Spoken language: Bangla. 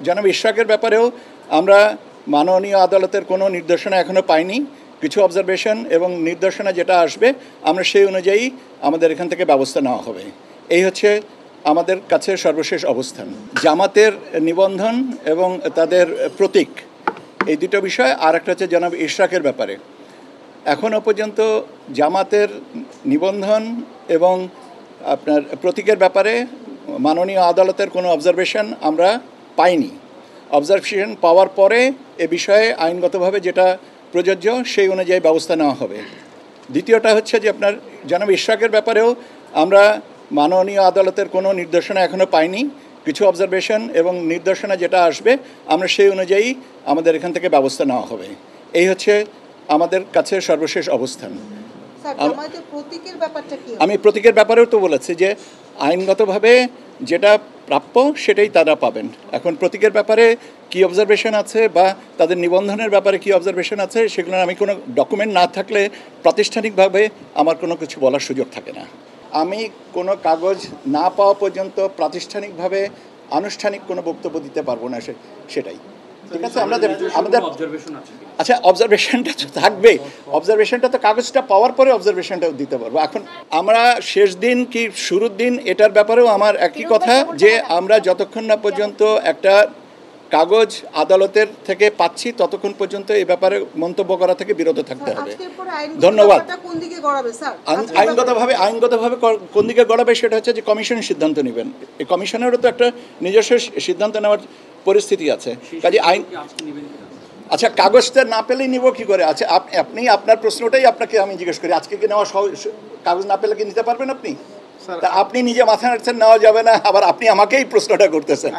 জনাব ইশরাকের ব্যাপারেও আমরা মাননীয় আদালতের কোনো নির্দেশনা এখনও পাইনি। কিছু অবজারভেশন এবং নির্দেশনা যেটা আসবে আমরা সেই অনুযায়ী আমাদের এখান থেকে ব্যবস্থা নেওয়া হবে। এই হচ্ছে আমাদের কাছে সর্বশেষ অবস্থান। জামাতের নিবন্ধন এবং তাদের প্রতীক, এই দুটো বিষয়। আর একটা হচ্ছে জনাব ইশরাকের ব্যাপারে এখনও পর্যন্ত জামাতের নিবন্ধন এবং আপনার প্রতীকের ব্যাপারে মাননীয় আদালতের কোনো অবজারভেশন আমরা পাইনি। অবজারভেশন পাওয়ার পরে এ বিষয়ে আইনগতভাবে যেটা প্রযোজ্য সেই অনুযায়ী ব্যবস্থা নেওয়া হবে। দ্বিতীয়টা হচ্ছে যে আপনার জনাব ইশরাকের ব্যাপারেও আমরা মাননীয় আদালতের কোনো নির্দেশনা এখনও পাইনি। কিছু অবজারভেশন এবং নির্দেশনা যেটা আসবে আমরা সেই অনুযায়ী আমাদের এখান থেকে ব্যবস্থা নেওয়া হবে। এই হচ্ছে আমাদের কাছে সর্বশেষ অবস্থান। আমি প্রতীকের ব্যাপারেও তো বলেছি যে আইনগতভাবে যেটা প্রাপ্য সেটাই তারা পাবেন। এখন প্রতীকের ব্যাপারে কি অবজারভেশন আছে বা তাদের নিবন্ধনের ব্যাপারে কি অবজারভেশন আছে সেগুলো আমি কোনো ডকুমেন্ট না থাকলে প্রাতিষ্ঠানিকভাবে আমার কোনো কিছু বলার সুযোগ থাকে না। আমি কোনো কাগজ না পাওয়া পর্যন্ত প্রাতিষ্ঠানিকভাবে আনুষ্ঠানিক কোনো বক্তব্য দিতে পারবো না, সেটাই ঠিক আছে। আমাদের আচ্ছা অবজারভেশনটা তো থাকবে, অবজারভেশনটা তো কাগজটা পাওয়ার পরে অবজারভেশনটাও দিতে পারবো। এখন আমরা শেষ দিন কি শুরুর দিন এটার ব্যাপারেও আমার একই কথা যে আমরা যতক্ষণ না পর্যন্ত একটা কাগজ আদালতের থেকে পাচ্ছি ততক্ষণ পর্যন্ত এই ব্যাপারে মন্তব্য করা থেকে বিরত থাকতে হবে। ধন্যবাদ। আইনগতভাবে কোন দিকে গড়াবে সেটা হচ্ছে যে কমিশন সিদ্ধান্ত নেবেন। এই কমিশনেরও তো একটা নিজস্ব সিদ্ধান্ত নেওয়ার পরিস্থিতি আছে। কাজে আইন আচ্ছা কাগজটা না পেলেই নিব কি করে? আচ্ছা আপনি আপনার প্রশ্নটাই আপনাকে আমি জিজ্ঞেস করি, আজকে কি নেওয়া কাগজ না পেলে কি নিতে পারবেন আপনি? তা আপনি নিজে মাথা নাড়ছেন নেওয়া যাবে না, আবার আপনি আমাকেই প্রশ্নটা করতেছেন।